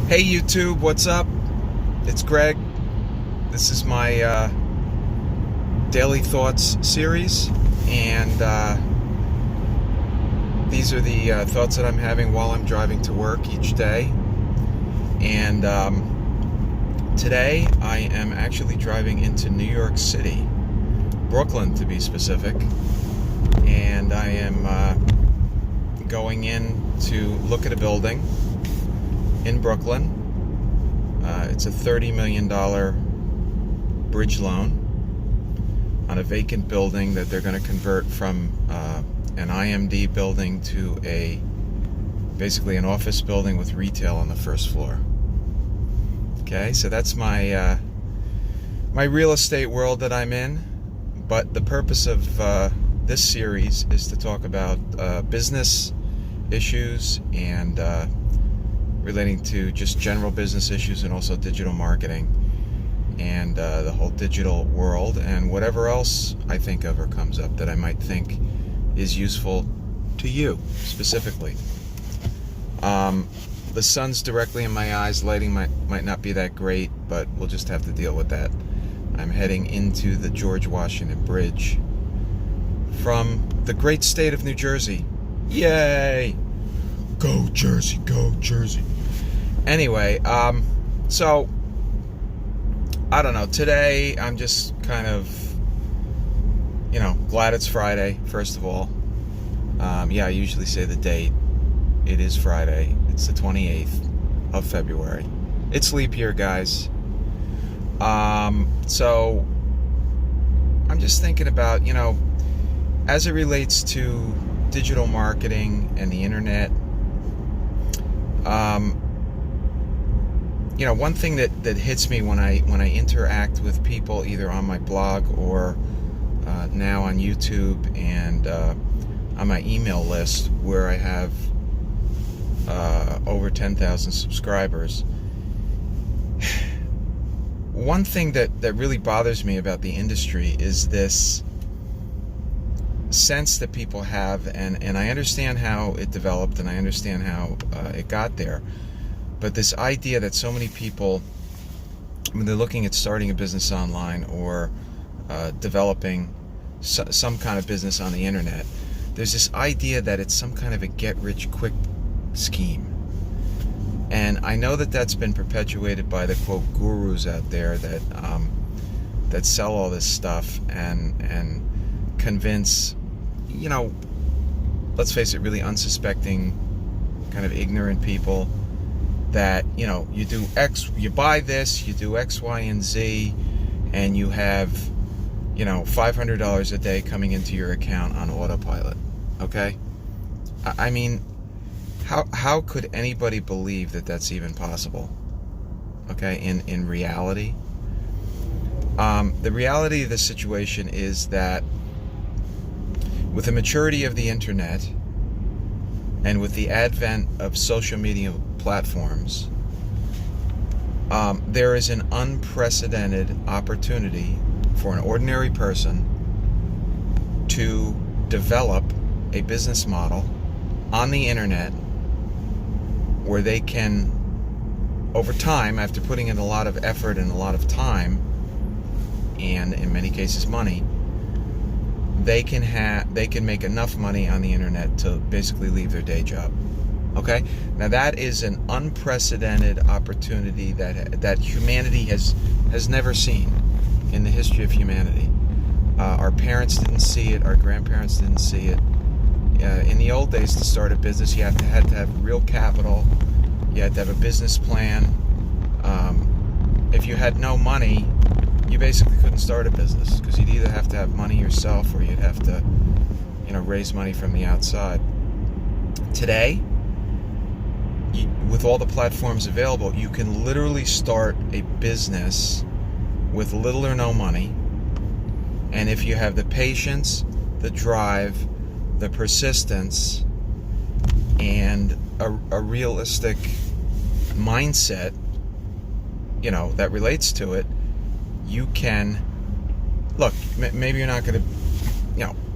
Hey YouTube, what's up? It's Greg. This is my Daily Thoughts series, and these are the thoughts that I'm having while I'm driving to work each day. And today I am actually driving into New York City, Brooklyn to be specific, and I am going in to look at a building in Brooklyn. It's a $30 million bridge loan on a vacant building that they're going to convert from an IMD building to basically an office building with retail on the first floor. Okay, so that's my real estate world that I'm in. But the purpose of this series is to talk about business issues and relating to just general business issues, and also digital marketing and the whole digital world, and whatever else I think of or comes up that I might think is useful to you specifically. The sun's directly in my eyes. Lighting might not be that great, but we'll just have to deal with that. I'm heading into the George Washington Bridge from the great state of New Jersey. Yay! Go Jersey, go Jersey. Anyway, so I don't know. Today I'm just kind of, glad it's Friday, first of all. I usually say the date. It is Friday. It's the 28th of February. It's leap year, guys. So I'm just thinking about, as it relates to digital marketing and the internet. One thing that hits me when I interact with people, either on my blog or now on YouTube and on my email list, where I have over 10,000 subscribers. One thing that really bothers me about the industry is this sense that people have, and I understand how it developed, and I understand how it got there, but this idea that so many people, when they're looking at starting a business online or developing some kind of business on the internet, there's this idea that it's some kind of a get-rich-quick scheme. And I know that that's been perpetuated by the quote gurus out there that sell all this stuff and convince, let's face it, really unsuspecting, kind of ignorant people that, you do X, you buy this, you do X, Y, and Z, and you have, $500 a day coming into your account on autopilot. Okay? I mean, how could anybody believe that that's even possible? Okay, in reality? The reality of the situation is that with the maturity of the internet and with the advent of social media platforms, there is an unprecedented opportunity for an ordinary person to develop a business model on the internet where they can, over time, after putting in a lot of effort and a lot of time, and in many cases money, they can make enough money on the internet to basically leave their day job. Okay? Now that is an unprecedented opportunity that humanity has never seen in the history of humanity. Our parents didn't see it. Our grandparents didn't see it. In the old days, to start a business, you had to have real capital. You had to have a business plan. If you had no money, you basically couldn't start a business, because you'd either have to have money yourself or you'd have to, raise money from the outside. Today, with all the platforms available, you can literally start a business with little or no money, and if you have the patience, the drive, the persistence, and a realistic mindset, that relates to it, you can, look, maybe you're not going to,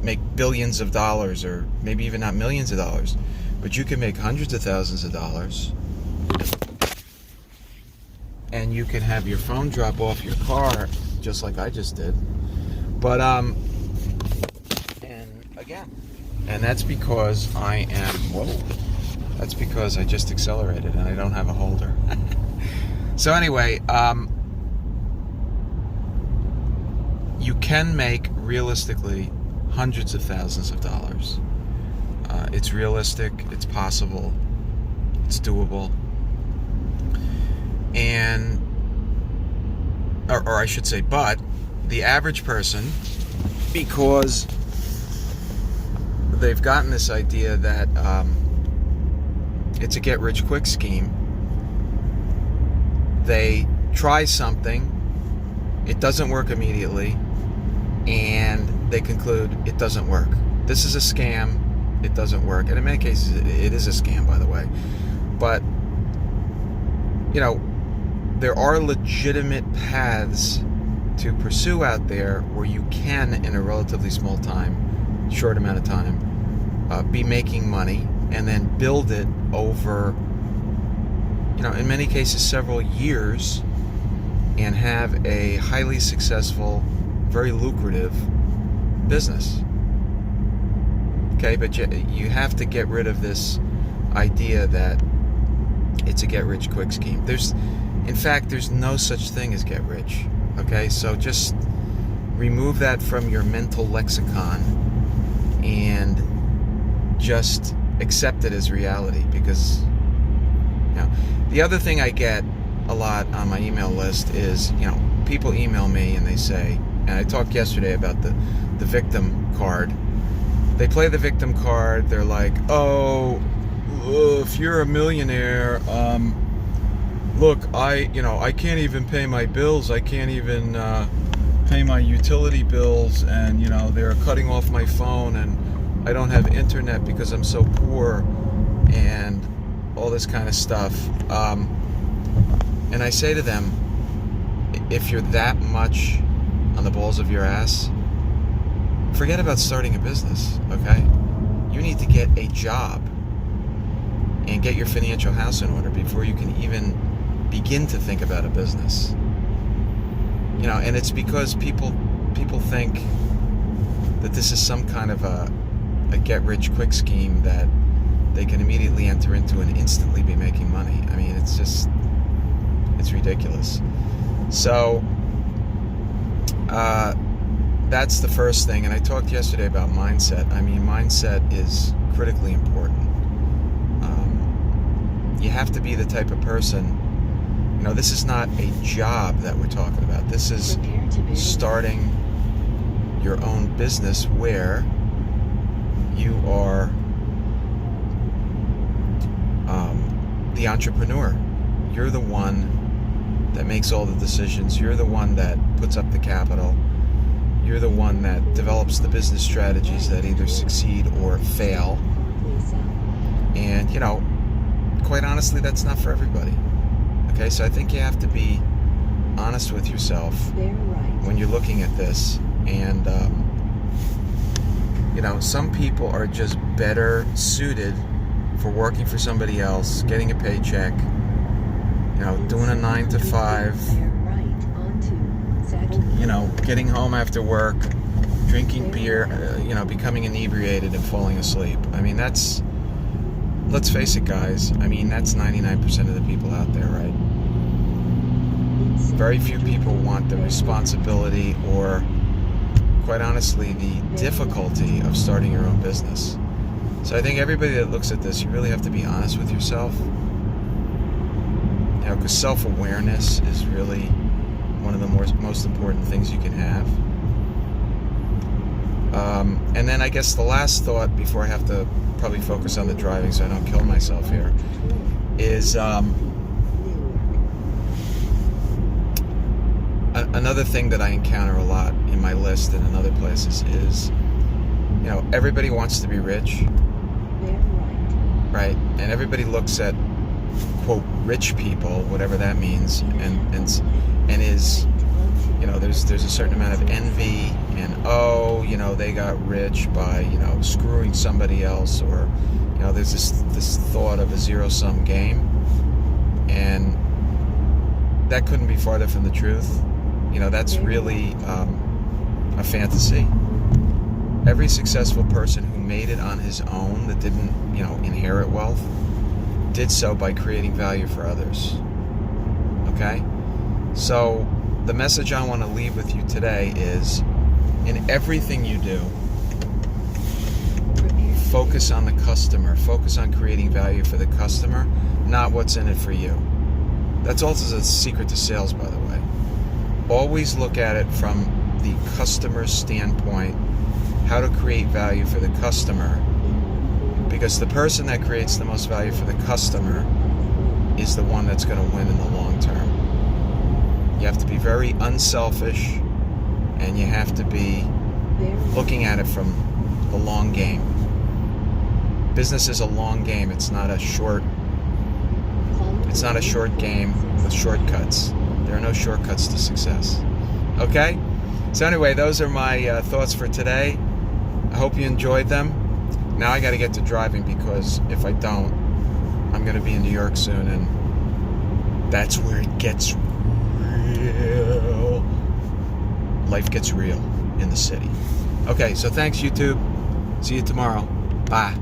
make billions of dollars, or maybe even not millions of dollars, but you can make hundreds of thousands of dollars and you can have your phone drop off your car, just like I just did. But and again, and that's because I am. Whoa. That's because I just accelerated and I don't have a holder. So anyway, you can make realistically hundreds of thousands of dollars. It's realistic, it's possible, it's doable. And, or I should say, but the average person, because they've gotten this idea that it's a get-rich-quick scheme, they try something, it doesn't work immediately, and they conclude it doesn't work. This is a scam, it doesn't work. And in many cases, it is a scam, by the way. But, you know, there are legitimate paths to pursue out there where you can, in a relatively short amount of time, be making money and then build it over, you know, in many cases several years, and have a highly successful, very lucrative business. Okay, but you have to get rid of this idea that it's a get-rich-quick scheme. In fact, there's no such thing as get-rich. Okay, so just remove that from your mental lexicon and just accept it as reality. Because, you know, the other thing I get a lot on my email list is, you know, people email me and they say, and I talked yesterday about the victim card. They play the victim card. They're like, oh, if you're a millionaire, look, I can't even pay my bills. I can't even pay my utility bills, and, you know, they're cutting off my phone, and I don't have internet because I'm so poor, and all this kind of stuff. And I say to them, if you're that much on the balls of your ass, forget about starting a business, okay? You need to get a job and get your financial house in order before you can even begin to think about a business. You know, and it's because people think that this is some kind of a get-rich-quick scheme that they can immediately enter into and instantly be making money. I mean, it's ridiculous. So, that's the first thing. And I talked yesterday about mindset. I mean, mindset is critically important. You have to be the type of person, you know, this is not a job that we're talking about. This is starting your own business where you are the entrepreneur. You're the one that makes all the decisions. You're the one that puts up the capital. You're the one that develops the business strategies that either succeed or fail. And, you know, quite honestly, that's not for everybody. Okay, so I think you have to be honest with yourself when you're looking at this. And, you know, some people are just better suited for working for somebody else, getting a paycheck, you know, doing a 9 to 5, you know, getting home after work, drinking beer, you know, becoming inebriated and falling asleep. I mean, let's face it, guys, I mean, that's 99% of the people out there, right? Very few people want the responsibility or, quite honestly, the difficulty of starting your own business. So I think everybody that looks at this, you really have to be honest with yourself. You know, because self-awareness is really one of the most important things you can have. And then I guess the last thought before I have to probably focus on the driving so I don't kill myself here is another thing that I encounter a lot in my list and in other places is, you know, everybody wants to be rich, right? And everybody looks at, quote, rich people, whatever that means, and is, you know, there's a certain amount of envy and, oh, you know, they got rich by, you know, screwing somebody else, or, you know, there's this thought of a zero-sum game. And, that couldn't be farther from the truth. You know, that's really a fantasy. Every successful person who made it on his own, that didn't, you know, inherit wealth, did so by creating value for others. Okay? So the message I want to leave with you today is, in everything you do, focus on the customer. Focus on creating value for the customer, not what's in it for you. That's also a secret to sales, by the way. Always look at it from the customer's standpoint, how to create value for the customer, because the person that creates the most value for the customer is the one that's going to win in the long term. You have to be very unselfish, and you have to be looking at it from the long game. Business is a long game. It's not a short game with shortcuts. There are no shortcuts to success. Okay? So anyway, those are my thoughts for today. I hope you enjoyed them. Now I got to get to driving, because if I don't, I'm going to be in New York soon, and that's where it gets real. Life gets real in the city. Okay, so thanks, YouTube. See you tomorrow. Bye.